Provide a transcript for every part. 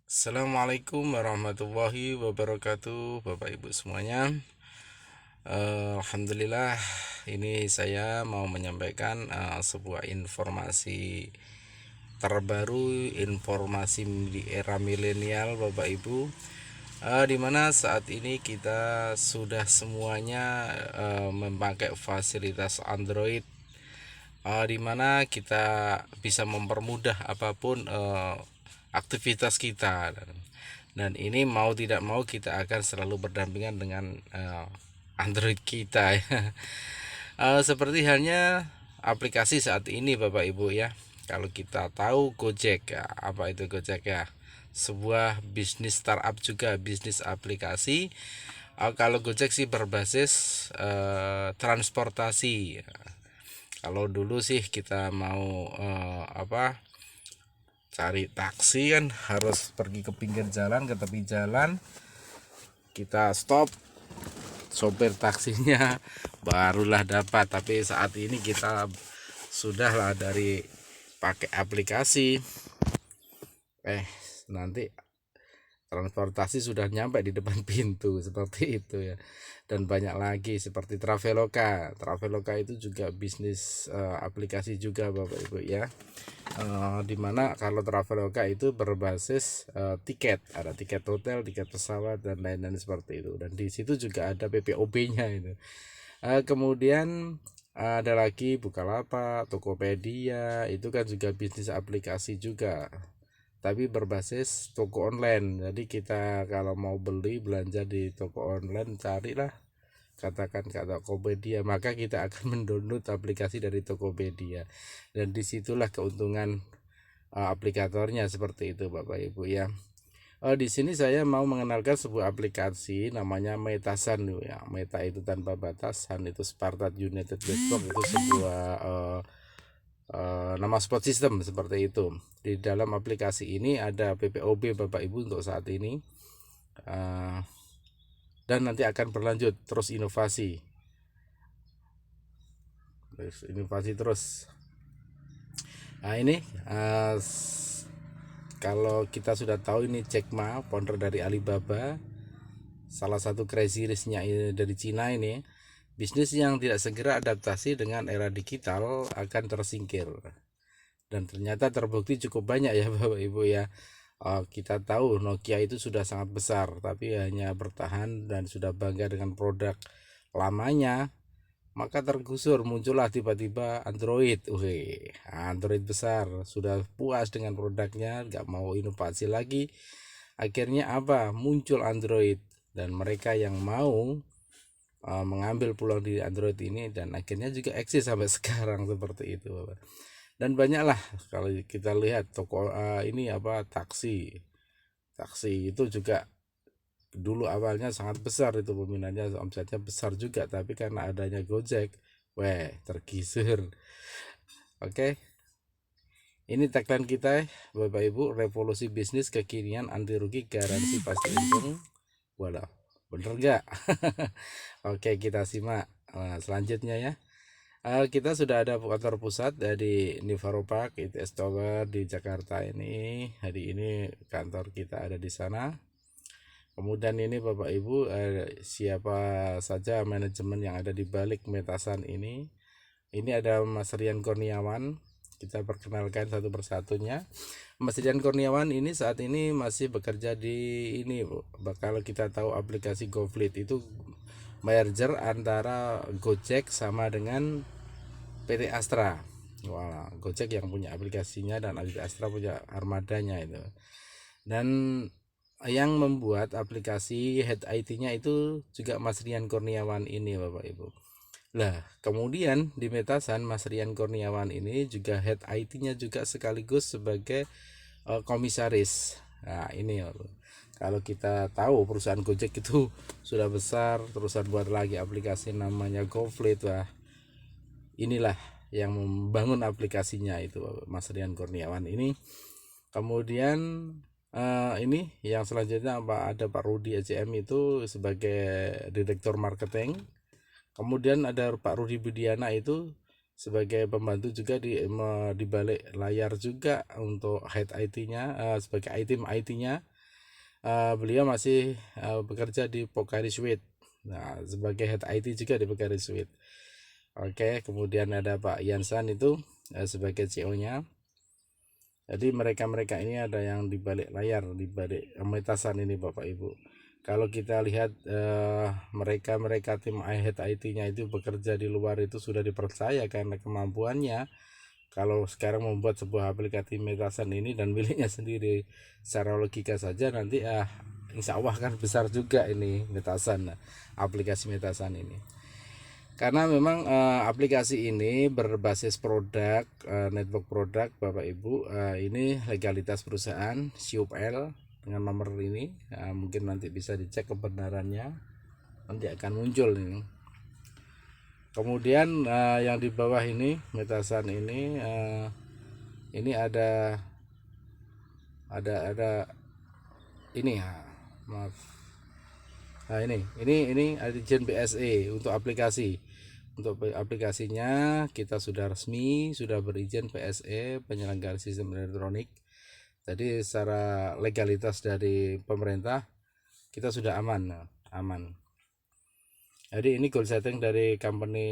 Assalamualaikum warahmatullahi wabarakatuh, Bapak Ibu semuanya. Alhamdulillah, ini saya mau menyampaikan sebuah informasi terbaru, informasi di era milenial, Bapak Ibu. Di mana saat ini kita sudah semuanya memakai fasilitas Android, di mana kita bisa mempermudah apapun aktivitas kita, dan ini mau tidak mau kita akan selalu berdampingan dengan Android kita ya. Seperti halnya aplikasi saat ini Bapak Ibu ya. Kalau kita tahu Gojek ya, apa itu Gojek ya? Sebuah bisnis startup juga, bisnis aplikasi. Kalau Gojek sih berbasis transportasi. Kalau dulu sih kita mau cari taksi kan harus pergi ke pinggir jalan, ke tepi jalan, kita stop, sopir taksinya barulah dapat. Tapi saat ini kita sudahlah dari pakai aplikasi, nanti transportasi sudah nyampe di depan pintu seperti itu ya. Dan banyak lagi seperti Traveloka. Traveloka itu juga bisnis aplikasi juga Bapak Ibu ya. Dimana kalau Traveloka itu berbasis tiket, ada tiket hotel, tiket pesawat dan lain-lain seperti itu. Dan di situ juga ada PPOB-nya itu. Kemudian ada lagi Bukalapak, Tokopedia, itu kan juga bisnis aplikasi juga, tapi berbasis toko online. Jadi kita kalau mau beli belanja di toko online, carilah katakan kata Tokopedia, maka kita akan mendownload aplikasi dari Tokopedia, dan disitulah keuntungan aplikatornya seperti itu Bapak Ibu ya. Di sini saya mau mengenalkan sebuah aplikasi namanya Metasan ya. Meta itu tanpa batas, San itu Spartan United Baseball, itu sebuah nama sport system seperti itu. Di dalam aplikasi ini ada PPOB Bapak Ibu untuk saat ini, dan nanti akan berlanjut terus inovasi terus. Nah ini kalau kita sudah tahu ini Jack Ma, founder dari Alibaba, salah satu crazy rich-nya dari Cina ini. Bisnis yang tidak segera adaptasi dengan era digital akan tersingkir. Dan ternyata terbukti cukup banyak ya Bapak Ibu ya. Kita tahu Nokia itu sudah sangat besar, tapi hanya bertahan dan sudah bangga dengan produk lamanya. Maka tergusur, muncullah tiba-tiba Android. Android besar, sudah puas dengan produknya, nggak mau inovasi lagi. Akhirnya apa? Muncul Android, dan mereka yang mau mengambil pulang di Android ini, dan akhirnya juga eksis sampai sekarang seperti itu Bapak. Dan banyaklah kalau kita lihat toko ini taksi itu juga dulu awalnya sangat besar, itu peminatnya, omsetnya besar juga, tapi karena adanya Gojek, tergisir. Oke, ini tagline kita Bapak Ibu, revolusi bisnis kekinian, anti rugi, garansi pasti untung. Walau bener nggak? Oke, kita simak selanjutnya ya. Kita sudah ada kantor pusat dari Nivaro Park ITS Tower di Jakarta ini. Hari ini kantor kita ada di sana. Kemudian ini Bapak Ibu, siapa saja manajemen yang ada di balik Metasan ini. Ini ada Mas Rian Kurniawan. Kita perkenalkan satu persatunya. Mas Rian Kurniawan ini saat ini masih bekerja di ini, Bu. Kalau kita tahu aplikasi GoFleet itu merger antara Gojek sama dengan PT Astra. Wah, Gojek yang punya aplikasinya dan Astra punya armadanya itu. Dan yang membuat aplikasi head IT-nya itu juga Mas Rian Kurniawan ini Bapak Ibu. Lah, kemudian di Metasan Mas Rian Kurniawan ini juga head IT-nya juga sekaligus sebagai komisaris. Nah, ini kalau kita tahu perusahaan Gojek itu sudah besar, terusan buat lagi aplikasi namanya GoFleet. Wah, inilah yang membangun aplikasinya itu Mas Rian Kurniawan ini. Kemudian ini yang selanjutnya ada Pak Rudi ECM itu sebagai direktur marketing. Kemudian ada Pak Rudi Budiana itu sebagai pembantu juga di balik layar juga untuk head IT-nya, sebagai tim IT-nya. beliau masih bekerja di Pocari Sweat. Nah, sebagai head IT juga di Pocari Sweat. Oke, kemudian ada Pak Yansan itu sebagai CEO-nya. Jadi mereka-mereka ini ada yang di balik layar, di balik Metasan ini Bapak Ibu. Kalau kita lihat mereka-mereka tim head IT-nya itu bekerja di luar itu sudah dipercaya karena kemampuannya. Kalau sekarang membuat sebuah aplikasi Metasan ini dan miliknya sendiri, secara logika saja nanti insya Allah kan besar juga ini Metasan, aplikasi Metasan ini. Karena memang aplikasi ini berbasis produk network produk Bapak Ibu, ini legalitas perusahaan SIUPL dengan nomor ini, mungkin nanti bisa dicek kebenarannya, nanti akan muncul ini. Kemudian yang di bawah ini Metasan ini ada ini ya, maaf. Nah ini ada izin BSE untuk aplikasi. Untuk aplikasinya kita sudah resmi, sudah berizin PSE, penyelenggara sistem elektronik. Jadi secara legalitas dari pemerintah kita sudah aman. Jadi ini goal setting dari company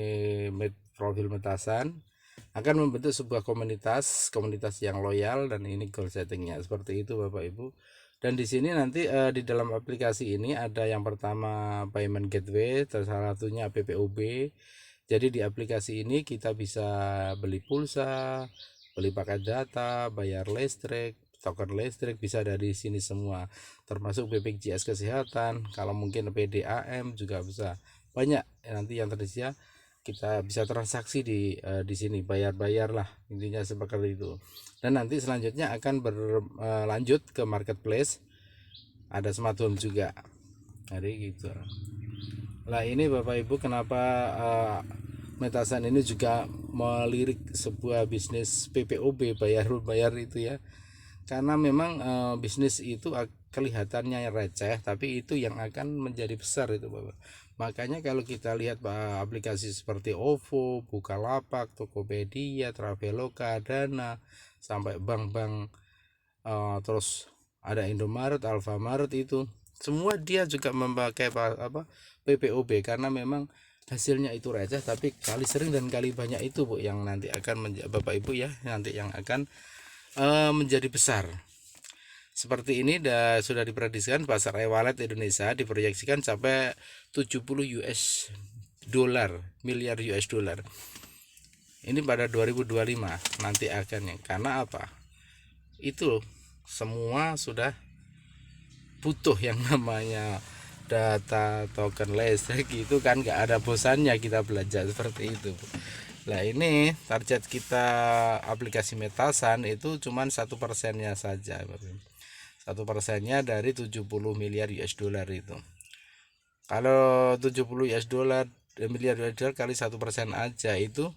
Profil Metasan akan membentuk sebuah komunitas yang loyal, dan ini goal settingnya seperti itu Bapak Ibu. Dan di sini nanti di dalam aplikasi ini ada yang pertama payment gateway, salah satunya PPOB. Jadi di aplikasi ini kita bisa beli pulsa, beli paket data, bayar listrik, token listrik bisa dari sini semua, termasuk BPJS kesehatan. Kalau mungkin PDAM juga bisa, banyak nanti yang tersedia. Kita bisa transaksi di sini, bayar lah, intinya seperti itu. Dan nanti selanjutnya akan berlanjut ke marketplace, ada smart home juga. Jadi gitu. Nah ini Bapak Ibu, kenapa Metasan ini juga melirik sebuah bisnis PPOB, bayar itu ya, karena memang bisnis itu kelihatannya receh, tapi itu yang akan menjadi besar itu Bapak. Makanya kalau kita lihat aplikasi seperti OVO, Bukalapak, Tokopedia, Traveloka, Dana, sampai bank-bank, terus ada Indomaret, Alfamaret, itu semua dia juga memakai PPOB, karena memang hasilnya itu receh tapi kali sering dan kali banyak itu Bu yang nanti akan Bapak Ibu ya, nanti yang akan menjadi besar. Seperti ini sudah diprediksikan pasar e-wallet Indonesia diproyeksikan sampai 70 miliar US dollar. Ini pada 2025 nanti akannya. Karena apa? Itu semua sudah butuh yang namanya data, token listrik, itu kan nggak ada bosannya kita belajar seperti itu. Nah ini target kita aplikasi Metasan itu cuman 1%-nya saja, 1%-nya dari 70 miliar US dollar itu. Kalau 70 miliar US dollar kali 1% aja itu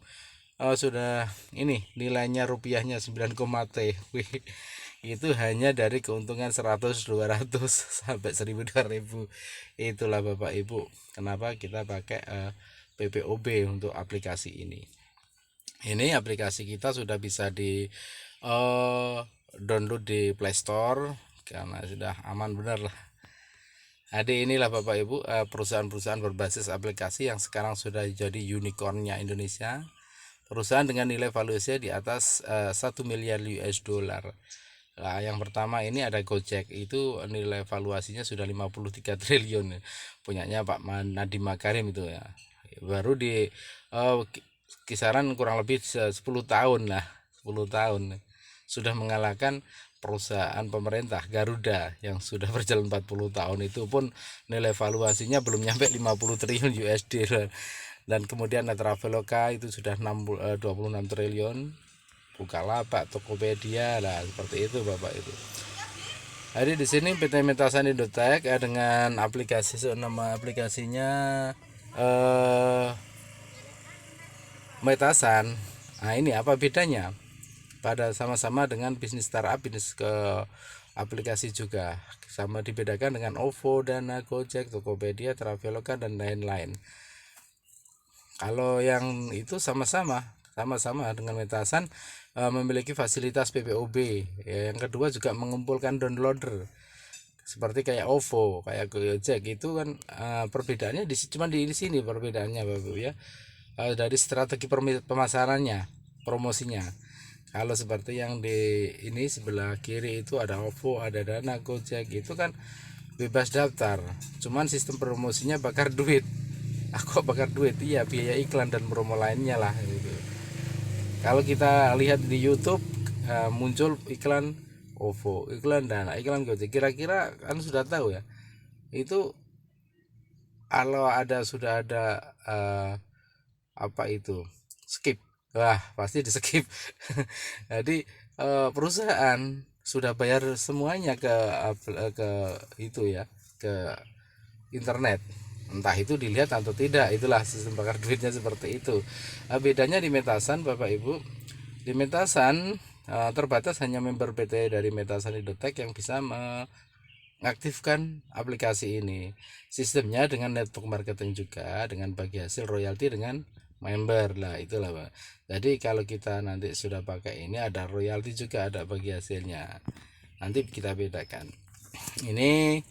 sudah ini nilainya rupiahnya 9, T. Itu hanya dari keuntungan 100, 200 sampai 1000, 2000. Itulah Bapak Ibu kenapa kita pakai PPOB untuk aplikasi ini. Ini aplikasi kita sudah bisa di download di Play Store karena sudah aman benar lah. Jadi inilah Bapak Ibu perusahaan-perusahaan berbasis aplikasi yang sekarang sudah jadi unicornnya Indonesia. Perusahaan dengan nilai valuasinya di atas 1 miliar US dollar. Nah, yang pertama ini ada Gojek, itu nilai valuasinya sudah 53 triliun. Punyanya Pak Nadiem Makarim itu ya. Baru di kisaran kurang lebih 10 tahun lah, 10 tahun sudah mengalahkan perusahaan pemerintah Garuda yang sudah berjalan 40 tahun, itu pun nilai valuasinya belum nyampe 50 triliun USD. Dan kemudian Traveloka itu sudah 26 triliun, Bukalapak, Tokopedia lah, seperti itu Bapak Ibu. Jadi di sini PT Metasan Indotech dengan aplikasi, nama aplikasinya Metasan. Nah ini apa bedanya? Pada sama-sama dengan bisnis startup, bisnis ke aplikasi juga, sama dibedakan dengan OVO, Dana, Gojek, Tokopedia, Traveloka dan lain-lain. Kalau yang itu sama-sama dengan Metasan memiliki fasilitas PPOB. Yang kedua juga mengumpulkan downloader seperti kayak OVO, kayak Gojek itu kan perbedaannya cuma di sini perbedaannya Bapak Ibu ya. Dari strategi pemasarannya, promosinya. Kalau seperti yang di ini sebelah kiri itu ada OVO, ada Dana, Gojek, itu kan bebas daftar. Cuman sistem promosinya bakar duit. Aku bakar duit, iya, biaya iklan dan promo lainnya lah gitu. Kalau kita lihat di YouTube muncul iklan OVO, iklan Dana, iklan Gojek. Kira-kira kan sudah tahu ya. Itu kalau sudah ada apa itu? Skip. Wah, pasti di skip. Jadi perusahaan sudah bayar semuanya ke itu ya, ke internet. Entah itu dilihat atau tidak, itulah sistem bakar duitnya seperti itu. Bedanya di Metasan Bapak Ibu, di Metasan terbatas hanya member PT dari Metasan Idotech yang bisa mengaktifkan aplikasi ini. Sistemnya dengan network marketing juga, dengan bagi hasil royalti dengan member lah, itulah Pak. Jadi kalau kita nanti sudah pakai ini, ada royalti juga, ada bagi hasilnya. Nanti kita bedakan. Ini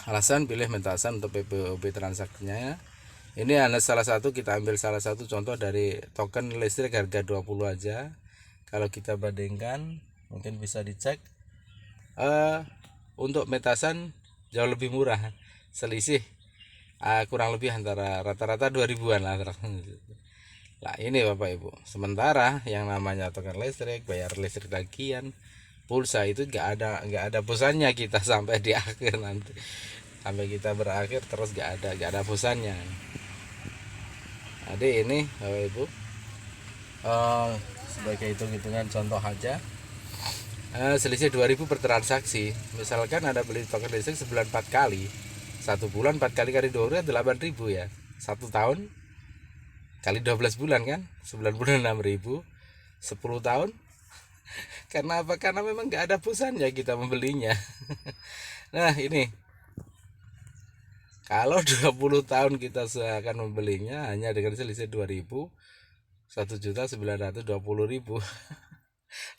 alasan pilih Metasan untuk PPOB transaksinya. Ini hanya salah satu, kita ambil salah satu contoh dari token listrik harga 20 aja. Kalau kita bandingkan, mungkin bisa dicek. Untuk Metasan jauh lebih murah, selisih kurang lebih antara rata-rata 2000-an lah. Nah ini Bapak Ibu, sementara yang namanya token listrik, bayar listrik tagihan, pulsa itu nggak ada bosannya kita sampai di akhir nanti, sampai kita berakhir terus nggak ada bosannya. Jadi ini Bapak Ibu sebagai hitung-hitungan contoh aja, selisih 2000 per transaksi. Misalkan ada beli token listrik sebulan 4 kali, 1 bulan 4 kali kali 20 8.000 ya, 1 tahun kali 12 bulan kan 9 bulan 6.000, 10 tahun. Karena apa? Karena memang nggak ada bosannya kita membelinya. Nah ini kalau 20 tahun kita akan membelinya hanya dengan selisih 2000, 1.920.000.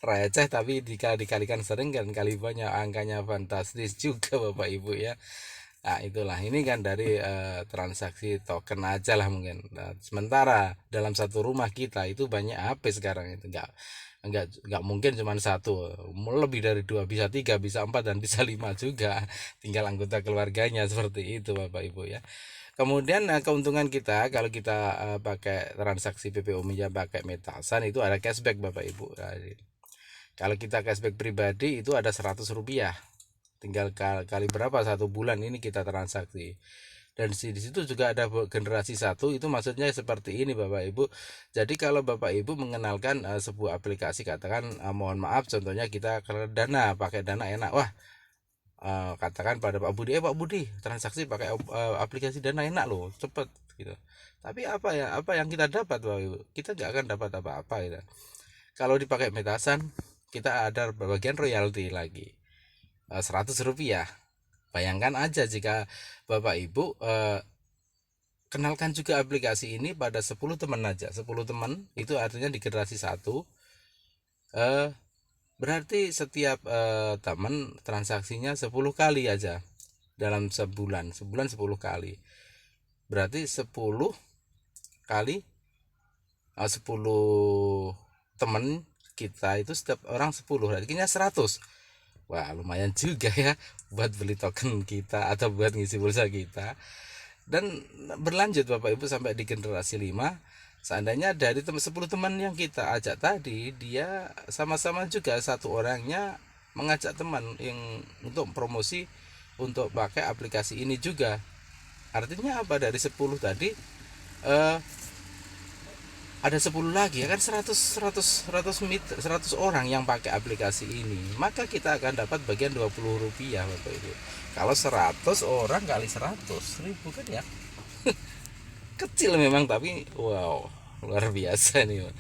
Receh tapi dikalikan sering kan kali banyak, angkanya fantastis juga Bapak Ibu ya. Nah itulah, ini kan dari transaksi token aja lah mungkin. Nah, sementara dalam satu rumah kita itu banyak HP sekarang, itu nggak mungkin cuma satu, lebih dari 2, bisa 3, bisa 4, dan bisa 5 juga, tinggal anggota keluarganya, seperti itu Bapak Ibu ya. Kemudian keuntungan kita kalau kita pakai transaksi PPO Minjam pakai Metasan itu ada cashback Bapak Ibu. Kalau kita cashback pribadi itu ada 100 rupiah, tinggal kali berapa 1 bulan ini kita transaksi. Dan di situ juga ada generasi 1, itu maksudnya seperti ini Bapak Ibu. Jadi kalau Bapak Ibu mengenalkan sebuah aplikasi, katakan mohon maaf contohnya kita ke Dana, pakai Dana enak, wah katakan pada Pak Budi, Pak Budi transaksi pakai aplikasi Dana enak loh, cepet gitu. Tapi apa yang kita dapat Bapak Ibu? Kita nggak akan dapat apa-apa gitu. Kalau dipakai Metasan kita ada bagian royalti lagi 100 rupiah. Bayangkan aja jika Bapak Ibu kenalkan juga aplikasi ini pada 10 teman aja. 10 teman itu artinya di generasi 1, berarti setiap teman transaksinya 10 kali aja dalam sebulan 10 kali. Berarti 10 kali 10 teman kita itu setiap orang 10, artinya 100. Wah lumayan juga ya buat beli token kita atau buat ngisi pulsa kita. Dan berlanjut Bapak Ibu sampai di generasi 5. Seandainya dari 10 teman yang kita ajak tadi, dia sama-sama juga satu orangnya mengajak teman yang untuk promosi untuk pakai aplikasi ini juga. Artinya apa? Dari 10 tadi ada 10 lagi ya kan, 100 orang yang pakai aplikasi ini, maka kita akan dapat bagian 20 rupiah Bapak Ibu. Kalau 100 orang kali 100 ribu kan ya kecil memang, tapi wow luar biasa nih.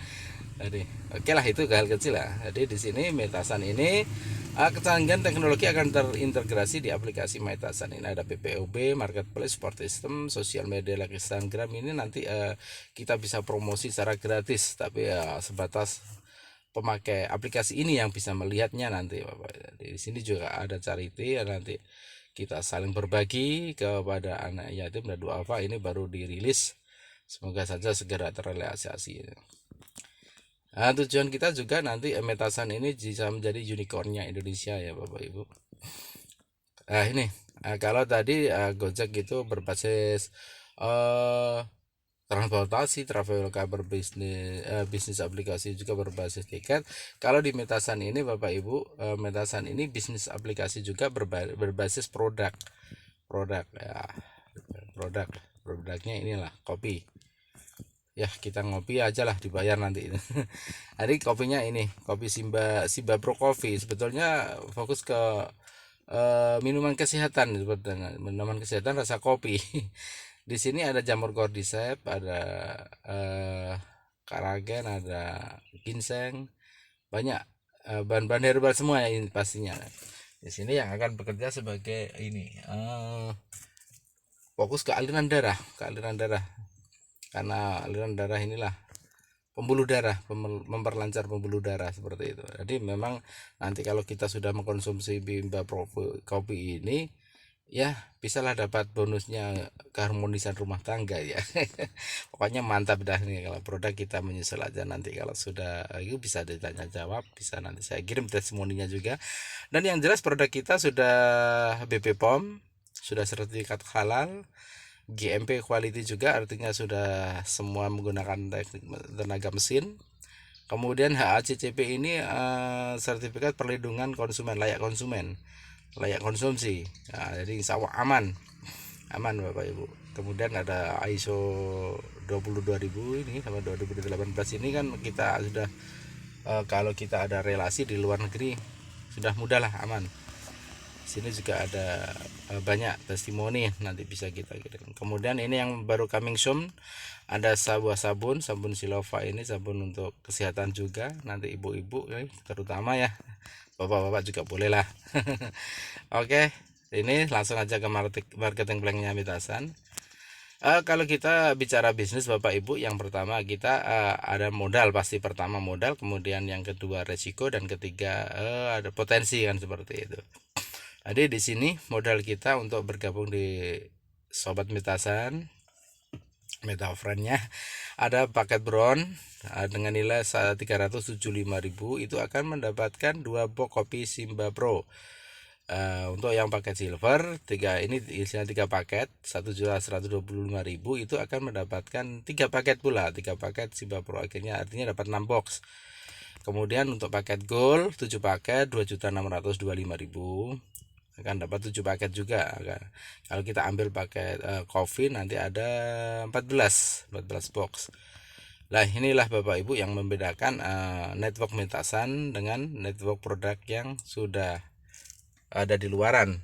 Jadi oke lah, itu hal kecil lah. Jadi di sini Metasan ini kecanggihan teknologi akan terintegrasi di aplikasi Metasan ini. Ada PPOB, marketplace, support system, sosial media like Instagram. Ini nanti kita bisa promosi secara gratis, tapi sebatas pemakai aplikasi ini yang bisa melihatnya nanti Bapak. Di sini juga ada charity, nanti kita saling berbagi kepada anak yatim dan duafa. Ini baru dirilis, semoga saja segera terrealisasi. Nah, tujuan kita juga nanti Metasan ini bisa menjadi unicornnya Indonesia ya Bapak Ibu. Nah ini kalau tadi Gojek itu berbasis transportasi, Traveloka berbisnis, bisnis aplikasi juga berbasis tiket. Kalau di Metasan ini Bapak Ibu, Metasan ini bisnis aplikasi juga berbasis produk ya, produknya inilah kopi ya. Kita ngopi aja lah, dibayar nanti. Jadi kopinya ini kopi Simba Pro Coffee, sebetulnya fokus ke minuman kesehatan, sebetulnya minuman kesehatan rasa kopi. Di sini ada jamur cordyceps, ada karagen, ada ginseng, banyak bahan-bahan herbal semua ya ini pastinya. Di sini yang akan bekerja sebagai ini fokus ke aliran darah, karena aliran darah inilah pembuluh darah, memperlancar pembuluh darah seperti itu. Jadi memang nanti kalau kita sudah mengkonsumsi Bimba Pro Kopi ini ya bisalah dapat bonusnya keharmonisan rumah tangga ya. Pokoknya mantap dah nih kalau produk kita menyusul aja, nanti kalau sudah itu bisa ditanya jawab, bisa nanti saya kirim testimoninya juga. Dan yang jelas produk kita sudah BP POM, sudah sertifikat halal, GMP quality juga, artinya sudah semua menggunakan teknik tenaga mesin. Kemudian HACCP ini sertifikat perlindungan konsumen, layak konsumsi. Nah, jadi insya Allah aman Bapak Ibu. Kemudian ada ISO 22000 ini sama 2018 ini kan kita sudah kalau kita ada relasi di luar negeri sudah mudah lah, aman. Sini juga ada banyak testimoni, nanti bisa kita kirim. Kemudian ini yang baru coming soon, ada sebuah sabun Silova, ini sabun untuk kesehatan juga, nanti ibu-ibu terutama ya, bapak-bapak juga boleh lah. Oke, ini langsung aja ke marketing plan-nya Metasan. Kalau kita bicara bisnis Bapak Ibu, yang pertama kita ada modal, pasti pertama modal, kemudian yang kedua resiko, dan ketiga ada potensi kan, seperti itu. Jadi di sini modal kita untuk bergabung di Sobat Metasan, Metafriend-nya, ada paket Brown dengan nilai 375.000, itu akan mendapatkan 2 box kopi Simba Pro. Untuk yang paket silver ini isinya 3 paket 1.125.000, itu akan mendapatkan 3 paket pula, 3 paket Simba Pro, artinya dapat 6 box. Kemudian untuk paket gold 7 paket 2.625.000, akan dapat 7 paket juga. Kalau kita ambil paket coffee nanti ada 14 box. Nah inilah Bapak Ibu yang membedakan network Metasan dengan network produk yang sudah ada di luaran.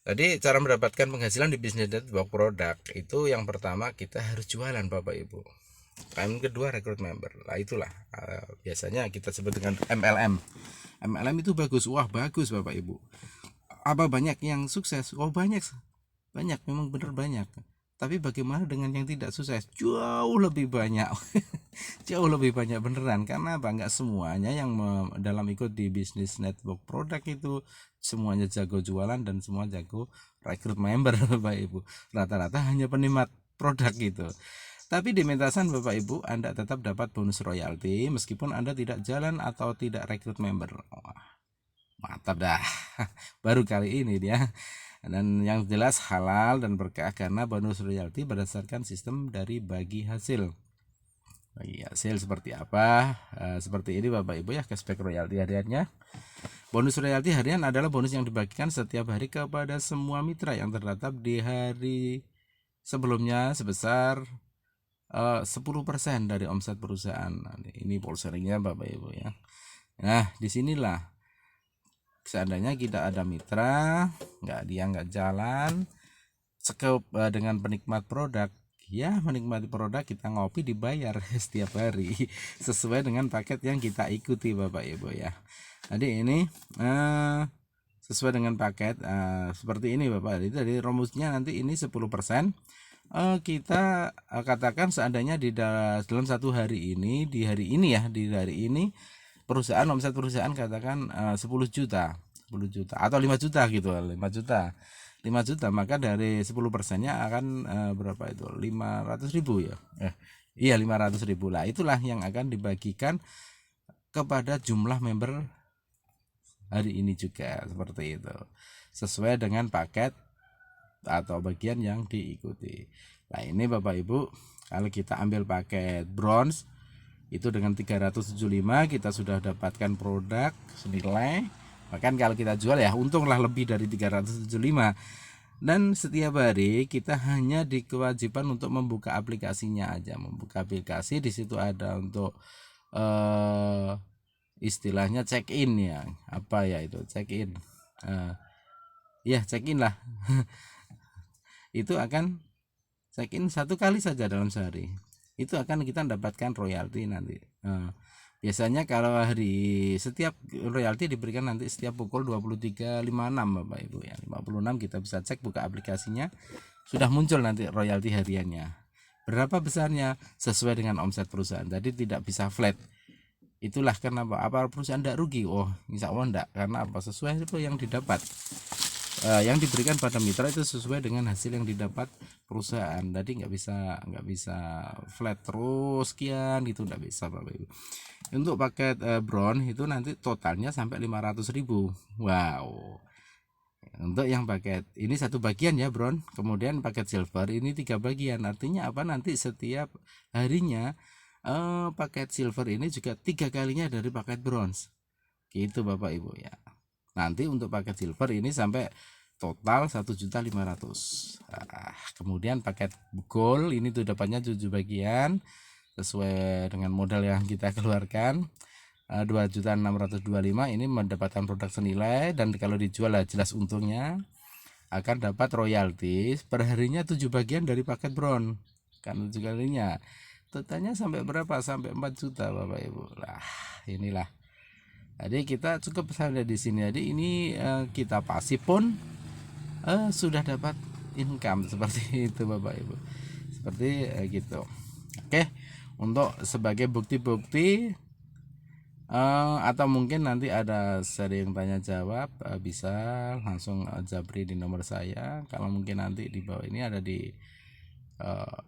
Jadi cara mendapatkan penghasilan di bisnis network produk itu, yang pertama kita harus jualan Bapak Ibu. Yang kedua rekrut member. Nah itulah biasanya kita sebut dengan MLM. MLM itu bagus, wah bagus Bapak Ibu. Apa banyak yang sukses? Oh banyak, memang benar banyak. Tapi bagaimana dengan yang tidak sukses? Jauh lebih banyak. Jauh lebih banyak beneran. Karena apa? Enggak semuanya yang dalam ikut di bisnis network produk itu semuanya jago jualan dan semua jago rekrut member Bapak Ibu. Rata-rata hanya penikmat produk gitu. Tapi di Metasan Bapak Ibu, Anda tetap dapat bonus royalti meskipun Anda tidak jalan atau tidak rekrut member. Mantap dah. Baru kali ini dia. Dan yang jelas halal dan berkah karena bonus royalti berdasarkan sistem dari bagi hasil. Bagi hasil seperti apa? Seperti ini Bapak Ibu ya, cashback royalti hariannya. Bonus royalti harian adalah bonus yang dibagikan setiap hari kepada semua mitra yang terdaftar di hari sebelumnya sebesar 10% dari omset perusahaan. Nah, ini polseringnya Bapak Ibu ya. Nah, disinilah seandainya kita ada mitra, dia nggak jalan, sekeup dengan penikmat produk, ya menikmati produk, kita ngopi dibayar setiap hari sesuai dengan paket yang kita ikuti Bapak Ibu ya. Jadi ini sesuai dengan paket seperti ini Bapak. Jadi rumusnya nanti ini 10%. Kita katakan seandainya di dalam satu hari ini, di hari ini perusahaan, omset perusahaan katakan 10 juta 10 juta atau 5 juta gitu, 5 juta, maka dari 10%-nya akan berapa itu, 500.000 ya, iya 500.000 lah, itulah yang akan dibagikan kepada jumlah member hari ini juga, seperti itu, sesuai dengan paket atau bagian yang diikuti. Nah ini Bapak Ibu, kalau kita ambil paket bronze itu dengan 375 kita sudah dapatkan produk senilai, bahkan kalau kita jual ya untunglah lebih dari 375. Dan setiap hari kita hanya dikewajiban untuk membuka aplikasinya aja, membuka aplikasi. Di situ ada untuk istilahnya check in ya, apa ya itu check in, ya check in lah. Itu akan check in 1 kali saja dalam sehari, itu akan kita mendapatkan royalti nanti. Biasanya kalau setiap royalti diberikan nanti setiap pukul 23.56 Bapak Ibu ya, 56 kita bisa cek, buka aplikasinya, sudah muncul nanti royalti hariannya. Berapa besarnya sesuai dengan omset perusahaan, jadi tidak bisa flat. Itulah kenapa, apa perusahaan tidak rugi? Oh insya Allah tidak, karena apa, sesuai itu yang didapat, yang diberikan pada mitra itu sesuai dengan hasil yang didapat perusahaan. Jadi nggak bisa flat terus sekian gitu, nggak bisa Bapak Ibu. Untuk paket bronze itu nanti totalnya sampai 500.000. Wow. Untuk yang paket ini 1 bagian ya bronze, kemudian paket silver ini 3 bagian. Artinya apa, nanti setiap harinya paket silver ini juga 3 kalinya dari paket bronze. Gitu Bapak Ibu ya. Nanti untuk paket silver ini sampai total 1.500.000. Kemudian paket gold ini tuh dapatnya 7 bagian sesuai dengan modal yang kita keluarkan, 2.625.000 ini mendapatkan produk senilai, dan kalau dijual lah jelas untungnya, akan dapat royalti per harinya 7 bagian dari paket bronze kan, 7 kalinya totalnya sampai berapa, sampai 4 juta Bapak Ibu lah. Inilah, jadi kita cukup sampai di sini. Jadi ini kita pasif pun sudah dapat income seperti itu Bapak Ibu, seperti gitu. Oke, untuk sebagai bukti-bukti atau mungkin nanti ada sering tanya jawab, bisa langsung japri di nomor saya. Kalau mungkin nanti di bawah ini ada di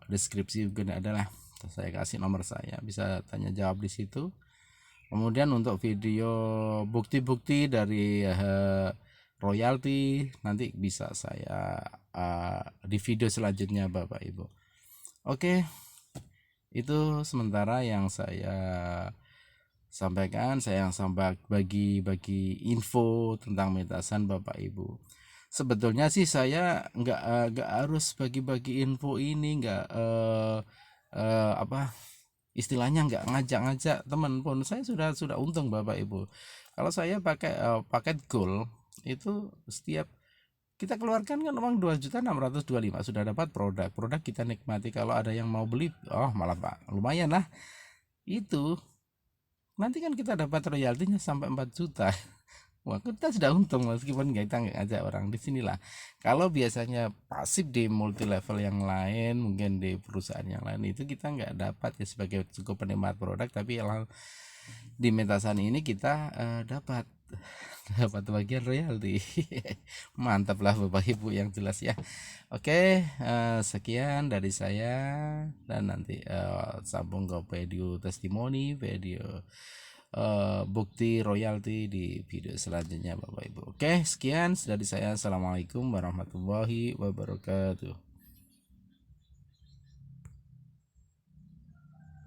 deskripsi mungkin adalah saya kasih nomor saya, bisa tanya jawab di situ. Kemudian untuk video bukti-bukti dari royalti nanti bisa saya di video selanjutnya Bapak Ibu. Oke, itu sementara yang saya sampaikan, saya yang sampai bagi info tentang Metasan Bapak Ibu. Sebetulnya sih saya nggak harus bagi-bagi info ini, nggak apa istilahnya, nggak ngajak-ngajak teman pun saya sudah untung Bapak Ibu. Kalau saya pakai paket gold itu setiap kita keluarkan kan uang 2.625.000 sudah dapat produk kita nikmati. Kalau ada yang mau beli, oh malah Pak lumayan lah, itu nanti kan kita dapat royaltinya sampai 4 juta. Wah kita sudah untung meskipun kita nggak ngajak orang. Di sinilah kalau biasanya pasif di multi level yang lain, mungkin di perusahaan yang lain itu kita nggak dapat ya sebagai cukup penikmat produk, tapi di Metasan ini kita dapat bagian royalti. Mantap lah Bapak Ibu yang jelas ya. Oke, sekian dari saya, dan nanti sambung ke video testimoni, video bukti royalti di video selanjutnya Bapak Ibu. Oke, sekian dari saya. Assalamualaikum warahmatullahi wabarakatuh.